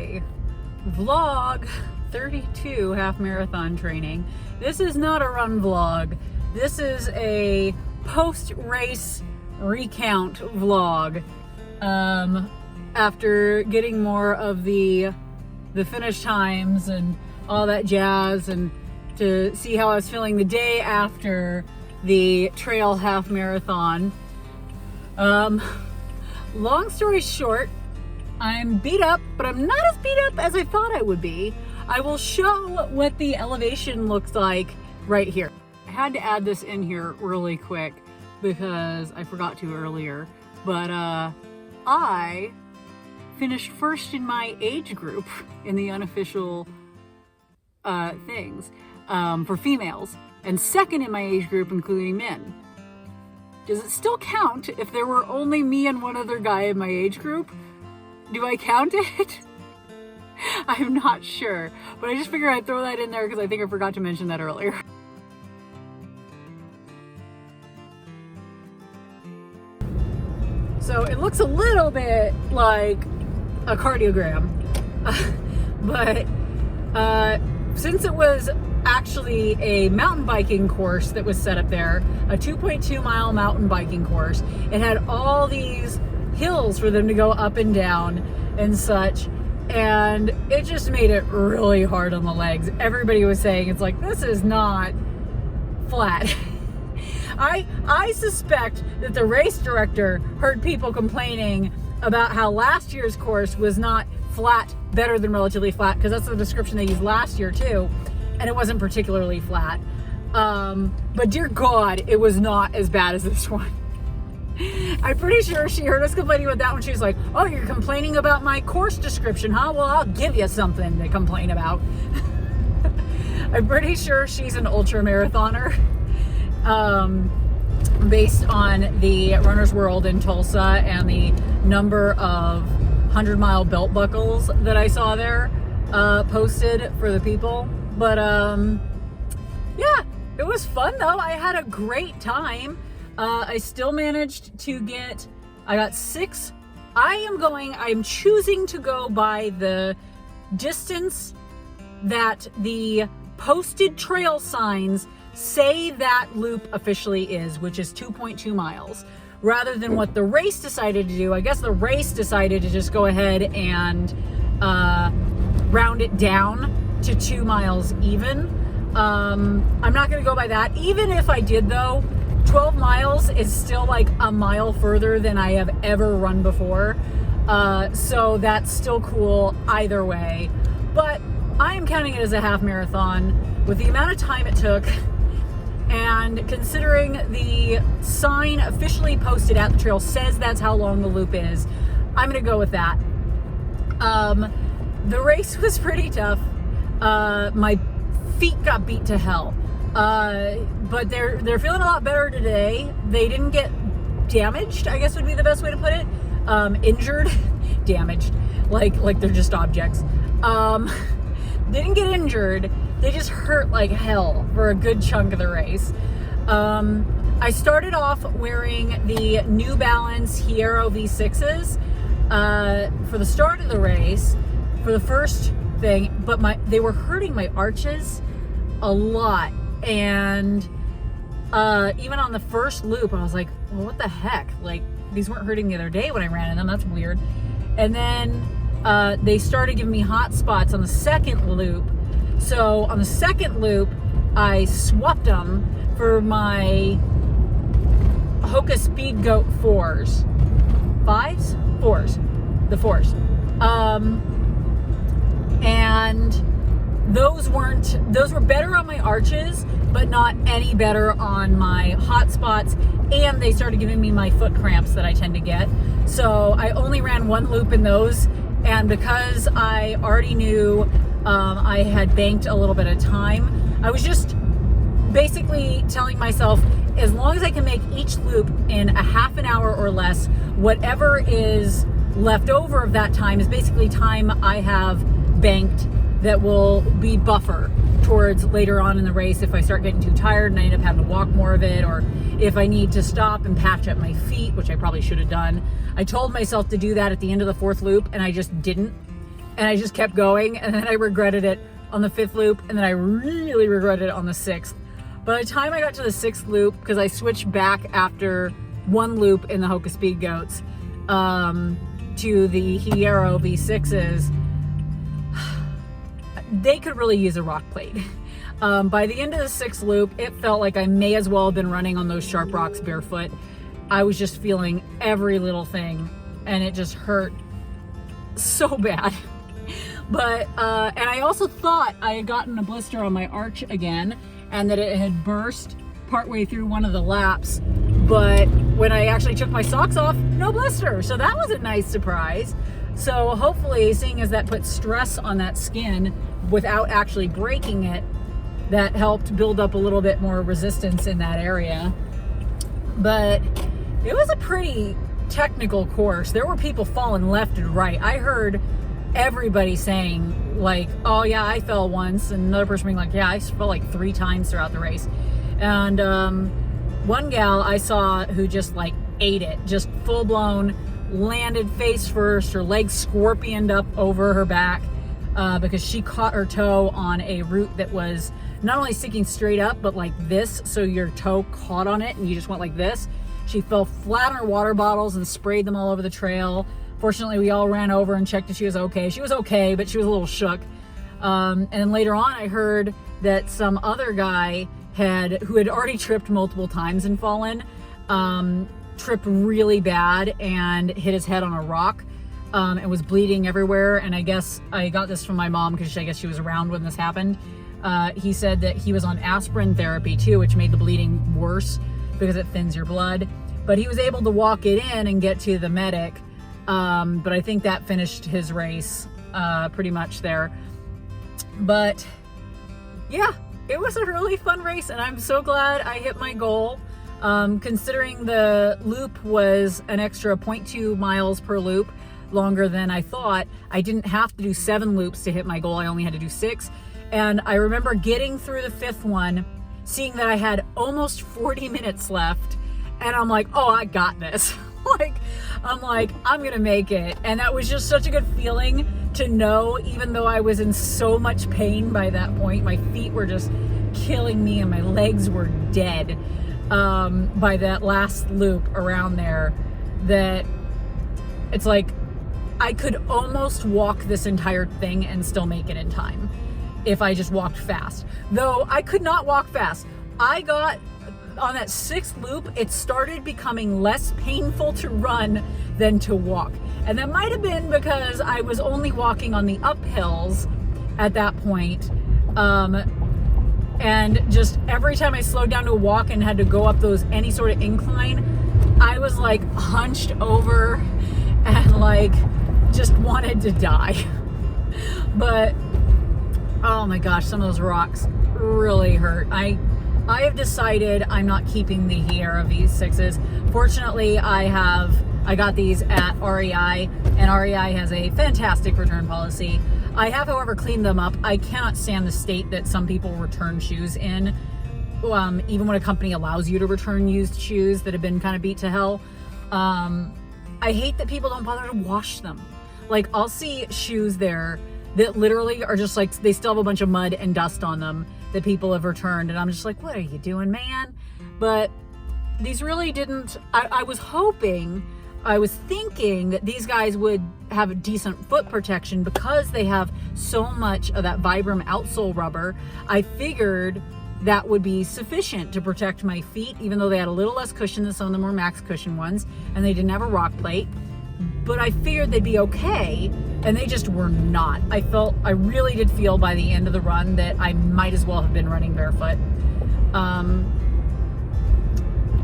Okay, vlog 32 half marathon training. This is not a run vlog. This is a post-race recount vlog. After getting more of the finish times and all that jazz, and to see how I was feeling the day after the trail half marathon. Long story short, I'm beat up, but I'm not as beat up as I thought I would be. I will show what the elevation looks like right here. I had to add this in here really quick because I forgot to earlier, but I finished first in my age group in the unofficial things for females, and second in my age group including men. Does it still count if there were only me and one other guy in my age group? Do I count it? I'm not sure, but I just figured I'd throw that in there because I think I forgot to mention that earlier. So it looks a little bit like a cardiogram, but since it was actually a mountain biking course that was set up there, a 2.2 mile mountain biking course, it had all these hills for them to go up and down and such, and it just made it really hard on the legs. Everybody was saying it's like, this is not flat. I suspect that the race director heard people complaining about how last year's course was not flat, better than relatively flat, because that's the description they used last year too, and it wasn't particularly flat. But dear God, it was not as bad as this one. I'm pretty sure she heard us complaining about that one. She was like, oh, you're complaining about my course description, huh? Well, I'll give you something to complain about. I'm pretty sure she's an ultra marathoner. Based on the Runner's World in Tulsa and the number of 100-mile belt buckles that I saw there posted for the people. But yeah, it was fun though. I had a great time. I still managed to get, I got 6. I'm choosing to go by the distance that the posted trail signs say that loop officially is, which is 2.2 miles, rather than what the race decided to do. I guess the race decided to just go ahead and round it down to 2 miles even. I'm not going to go by that. Even if I did though, 12 miles is still like a mile further than I have ever run before. So that's still cool either way. But I am counting it as a half marathon with the amount of time it took. And considering the sign officially posted at the trail says that's how long the loop is, I'm going to go with that. The race was pretty tough. My feet got beat to hell. But they're feeling a lot better today. They didn't get damaged, I guess would be the best way to put it. Injured, damaged, like they're just objects. They didn't get injured. They just hurt like hell for a good chunk of the race. I started off wearing the New Balance Hierro V6s for the start of the race, for the first thing, but they were hurting my arches a lot. And even on the first loop, I was like, well, what the heck? Like, these weren't hurting the other day when I ran in them. That's weird. And then they started giving me hot spots on the second loop. So on the second loop, I swapped them for my Hoka Speed Goat 4s. 5s? 4s. The 4s. And those were better on my arches, but not any better on my hot spots. And they started giving me my foot cramps that I tend to get. So I only ran one loop in those. And because I already knew I had banked a little bit of time, I was just basically telling myself, as long as I can make each loop in a half an hour or less, whatever is left over of that time is basically time I have banked that will be buffer towards later on in the race if I start getting too tired and I end up having to walk more of it, or if I need to stop and patch up my feet, which I probably should have done. I told myself to do that at the end of the fourth loop and I just didn't. and I just kept going, and then I regretted it on the 5th loop, and then I really regretted it on the 6th. By the time I got to the 6th loop, because I switched back after one loop in the Hoka Speed Goats to the Hierro V6s, they could really use a rock plate. By the end of the 6th loop, it felt like I may as well have been running on those sharp rocks barefoot. I was just feeling every little thing, and it just hurt so bad. But, and I also thought I had gotten a blister on my arch again, and that it had burst partway through one of the laps. But when I actually took my socks off, no blister. So that was a nice surprise. So hopefully, seeing as that put stress on that skin without actually breaking it, that helped build up a little bit more resistance in that area. But it was a pretty technical course. There were people falling left and right. I heard everybody saying like, oh yeah, I fell once, and another person being like, yeah, I fell like 3 times throughout the race. And one gal I saw who just like ate it, just full blown landed face first, her legs scorpioned up over her back because she caught her toe on a route that was not only sticking straight up, but like this, so your toe caught on it and you just went like this. She fell flat on her water bottles and sprayed them all over the trail. Fortunately, we all ran over and checked if she was okay. She was okay, but she was a little shook. And then later on, I heard that some other guy who had already tripped multiple times and fallen, tripped really bad and hit his head on a rock, and was bleeding everywhere. And I guess I got this from my mom because I guess she was around when this happened. He said that he was on aspirin therapy too, which made the bleeding worse because it thins your blood. But he was able to walk it in and get to the medic. But I think that finished his race pretty much there. But yeah, it was a really fun race, and I'm so glad I hit my goal. Considering the loop was an extra 0.2 miles per loop longer than I thought, I didn't have to do 7 loops to hit my goal. I only had to do 6. And I remember getting through the 5th one, seeing that I had almost 40 minutes left, and I'm like, oh, I got this. I'm gonna make it. And that was just such a good feeling to know, even though I was in so much pain by that point, my feet were just killing me and my legs were dead by that last loop around there, that it's like I could almost walk this entire thing and still make it in time if I just walked fast. Though I could not walk fast. I got on that 6th loop, it started becoming less painful to run than to walk. And that might have been because I was only walking on the uphills at that point. And just every time I slowed down to walk and had to go up any sort of incline, I was like hunched over and like just wanted to die. But oh my gosh, some of those rocks really hurt. I have decided I'm not keeping the Hierro V6s. Fortunately, I got these at REI, and REI has a fantastic return policy. I have, however, cleaned them up. I cannot stand the state that some people return shoes in, even when a company allows you to return used shoes that have been kind of beat to hell. I hate that people don't bother to wash them. Like, I'll see shoes there that literally are just like, they still have a bunch of mud and dust on them that people have returned, and I'm just like, what are you doing, man? But these really didn't. I was thinking that these guys would have a decent foot protection because they have so much of that Vibram outsole rubber. I figured that would be sufficient to protect my feet, even though they had a little less cushion than some of the more max cushion ones, and they didn't have a rock plate. But I figured they'd be okay, and they just were not. I really did feel by the end of the run that I might as well have been running barefoot.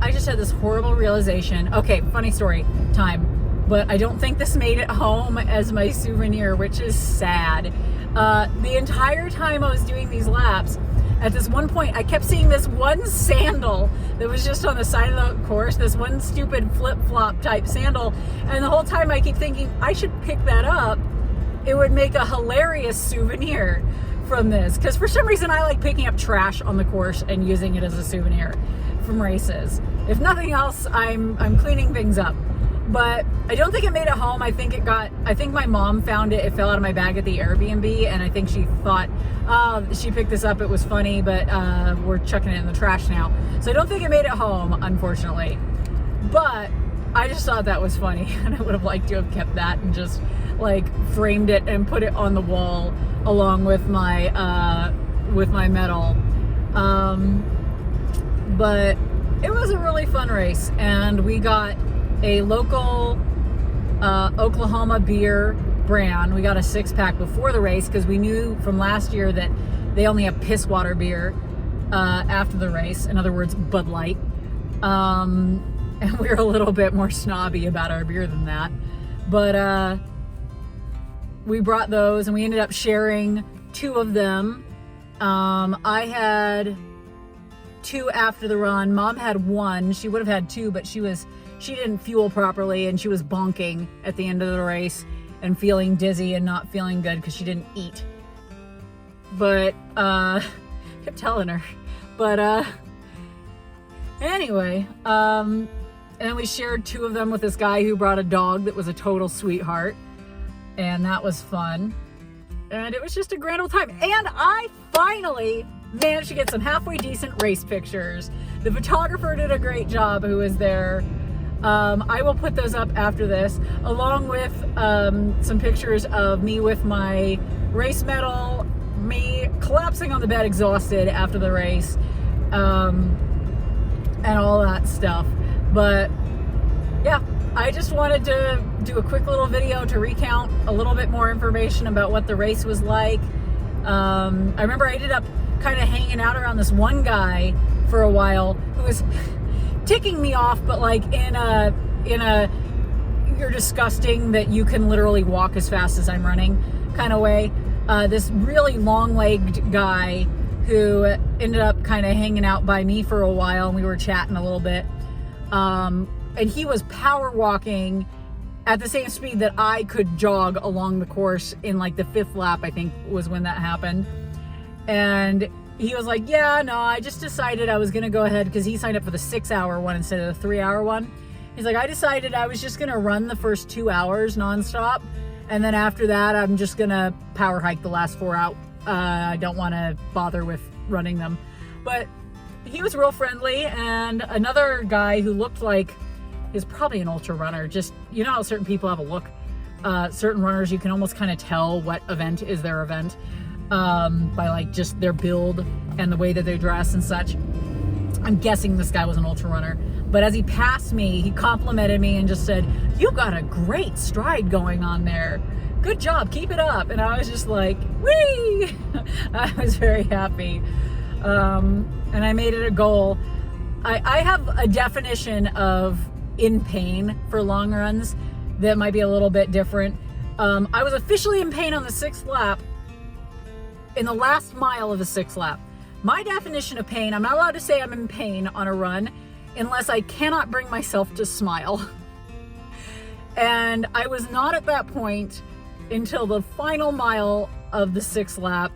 I just had this horrible realization. Okay, funny story time, but I don't think this made it home as my souvenir, which is sad. The entire time I was doing these laps, at this one point, I kept seeing this one sandal that was just on the side of the course, this one stupid flip-flop type sandal, and the whole time I keep thinking, I should pick that up. It would make a hilarious souvenir from this, because for some reason I like picking up trash on the course and using it as a souvenir from races. If nothing else, I'm cleaning things up. But I don't think it made it home. I think my mom found it. It fell out of my bag at the Airbnb, and I think she thought, she picked this up, it was funny, but we're chucking it in the trash now. So I don't think it made it home, unfortunately. But I just thought that was funny, and I would have liked to have kept that and just like framed it and put it on the wall along with my medal. But it was a really fun race, and we got a local Oklahoma beer brand. We got a 6-pack before the race because we knew from last year that they only have piss water beer after the race. In other words, Bud Light. And we were a little bit more snobby about our beer than that. But we brought those, and we ended up sharing 2 of them. I had 2 after the run. Mom had 1. She would have had 2, but she didn't fuel properly, and she was bonking at the end of the race and feeling dizzy and not feeling good because she didn't eat. But I kept telling her. But anyway, and we shared 2 of them with this guy who brought a dog that was a total sweetheart, and that was fun. And it was just a grand old time. And I finally managed to get some halfway decent race pictures. The photographer did a great job who was there. I will put those up after this, along with some pictures of me with my race medal, me collapsing on the bed exhausted after the race, and all that stuff. But yeah, I just wanted to do a quick little video to recount a little bit more information about what the race was like. I remember I ended up kind of hanging out around this one guy for a while who was ticking me off, but like in a you're disgusting that you can literally walk as fast as I'm running kind of way. This really long-legged guy who ended up kind of hanging out by me for a while, and we were chatting a little bit. And he was power walking at the same speed that I could jog along the course in like the 5th lap, I think was when that happened. And he was like, yeah, no, I just decided I was going to go ahead, because he signed up for the 6-hour one instead of the 3-hour one. He's like, I decided I was just going to run the first 2 hours nonstop. And then after that, I'm just going to power hike the last 4 out. I don't want to bother with running them. But he was real friendly. And another guy who looked like he's probably an ultra runner. Just, you know how certain people have a look. Certain runners, you can almost kind of tell what event is their event. By like just their build and the way that they dress and such. I'm guessing this guy was an ultra runner, but as he passed me, he complimented me and just said, "You got a great stride going on there. Good job, keep it up." And I was just like, whee! I was very happy. And I made it a goal. I have a definition of in pain for long runs that might be a little bit different. I was officially in pain on the 6th lap, in the last mile of the 6th lap. My definition of pain, I'm not allowed to say I'm in pain on a run unless I cannot bring myself to smile. And I was not at that point until the final mile of the 6th lap.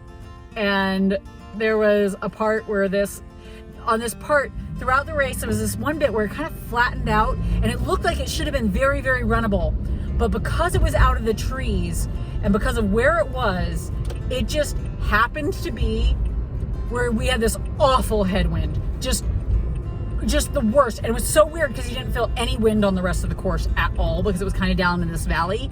And there was a part where on this part throughout the race, there was this one bit where it kind of flattened out and it looked like it should have been very, very runnable. But because it was out of the trees and because of where it was, it just happened to be where we had this awful headwind, just the worst. And it was so weird because you didn't feel any wind on the rest of the course at all because it was kind of down in this valley.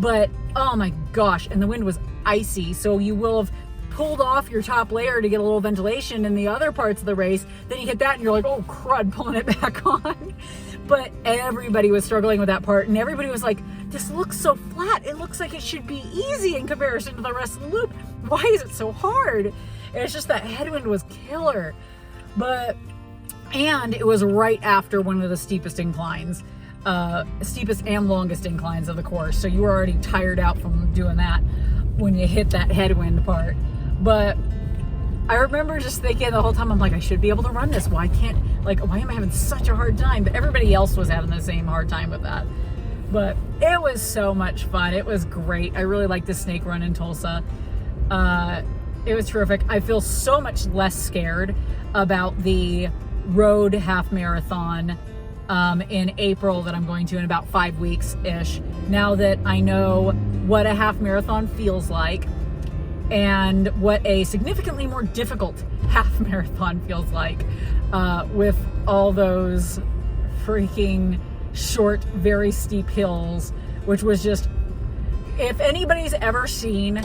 But oh my gosh, and the wind was icy, so you will have pulled off your top layer to get a little ventilation in the other parts of the race. Then you hit that and you're like, oh crud, pulling it back on. But everybody was struggling with that part, and everybody was like, this looks so flat. It looks like it should be easy in comparison to the rest of the loop. Why is it so hard? And it's just that headwind was killer. And it was right after one of the steepest inclines, steepest and longest inclines of the course. So you were already tired out from doing that when you hit that headwind part. But I remember just thinking the whole time, I'm like, I should be able to run this. Why am I having such a hard time? But everybody else was having the same hard time with that. But it was so much fun. It was great. I really liked the snake run in Tulsa. It was terrific. I feel so much less scared about the road half marathon in April that I'm going to in about 5 weeks-ish. Now that I know what a half marathon feels like and what a significantly more difficult half marathon feels like, with all those freaking short, very steep hills, which was just, if anybody's ever seen,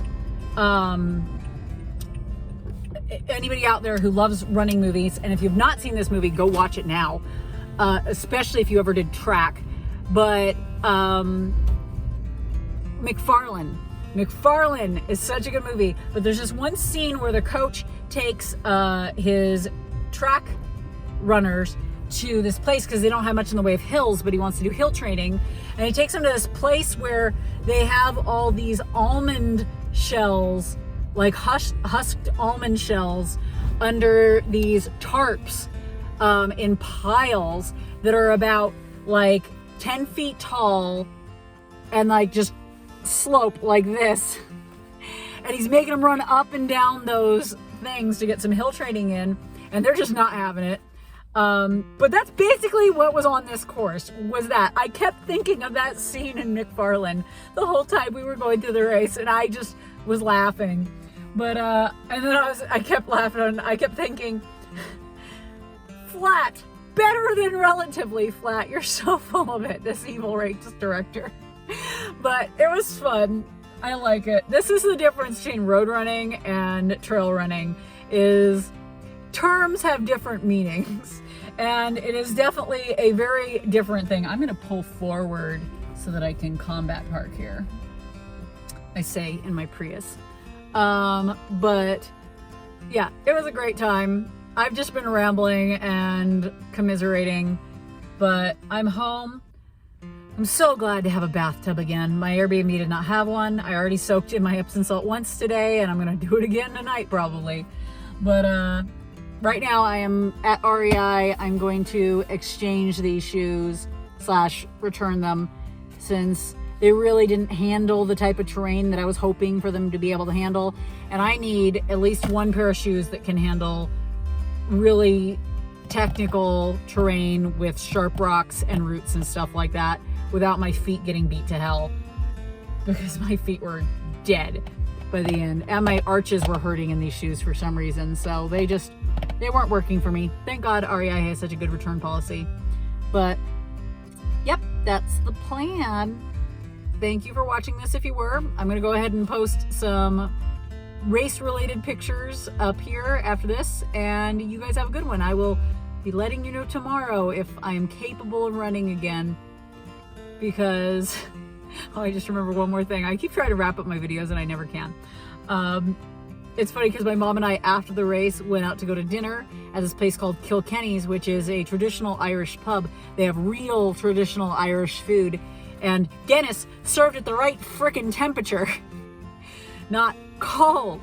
anybody out there who loves running movies, and if you've not seen this movie, go watch it now, especially if you ever did track. But McFarlane is such a good movie, but there's this one scene where the coach takes his track runners to this place because they don't have much in the way of hills, but he wants to do hill training, and he takes them to this place where they have all these almond shells, like husked almond shells, under these tarps in piles that are about like 10 feet tall and like just slope like this, and he's making them run up and down those things to get some hill training in, and they're just not having it. But that's basically what was on this course, was that I kept thinking of that scene in McFarlane the whole time we were going through the race, and I just was laughing. But and then I kept laughing, and I kept thinking, flat, better than relatively flat. You're so full of it, this evil race director. But it was fun. I like it. This is the difference between road running and trail running, is terms have different meanings, and it is definitely a very different thing. I'm going to pull forward so that I can combat park here, I say in my Prius. But yeah, it was a great time. I've just been rambling and commiserating, but I'm home. I'm so glad to have a bathtub again. My Airbnb did not have one. I already soaked in my Epsom salt once today, and I'm going to do it again tonight probably. But right now I am at REI. I'm going to exchange these shoes / return them, since they really didn't handle the type of terrain that I was hoping for them to be able to handle. And I need at least one pair of shoes that can handle really technical terrain with sharp rocks and roots and stuff like that, without my feet getting beat to hell, because my feet were dead by the end, and my arches were hurting in these shoes for some reason, so they weren't working for me. Thank God REI has such a good return policy. But yep, that's the plan. Thank you for watching this if you were. I'm gonna go ahead and post some race related pictures up here after this, and you guys have a good one. I will be letting you know tomorrow if I am capable of running again, because oh, I just remember one more thing. I keep trying to wrap up my videos and I never can. It's funny because my mom and I, after the race, went out to go to dinner at this place called Kilkenny's, which is a traditional Irish pub. They have real traditional Irish food, and Guinness served at the right frickin' temperature. Not cold,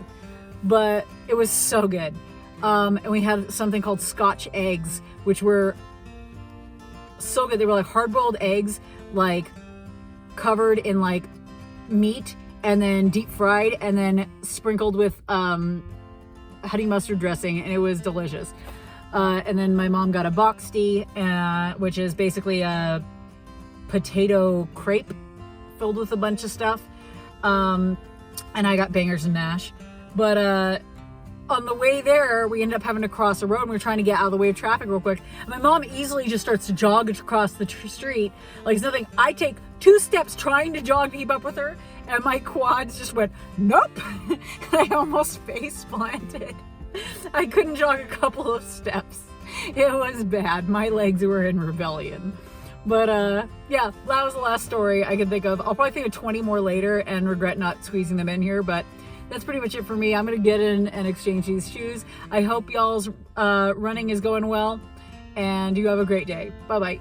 but it was so good. And we had something called Scotch eggs, which were so good. They were like hard-boiled eggs, like covered in like meat, and then deep fried, and then sprinkled with honey mustard dressing, and it was delicious. And then my mom got a boxty, which is basically a potato crepe filled with a bunch of stuff. And I got bangers and mash. But on the way there, we ended up having to cross a road, and we were trying to get out of the way of traffic real quick. And my mom easily just starts to jog across the street like it's nothing. I take 2 steps trying to jog to keep up with her, and my quads just went, nope. I almost face planted. I couldn't jog a couple of steps. It was bad. My legs were in rebellion. But yeah, that was the last story I could think of. I'll probably think of 20 more later and regret not squeezing them in here, but that's pretty much it for me. I'm gonna get in and exchange these shoes. I hope y'all's running is going well, and you have a great day. Bye-bye.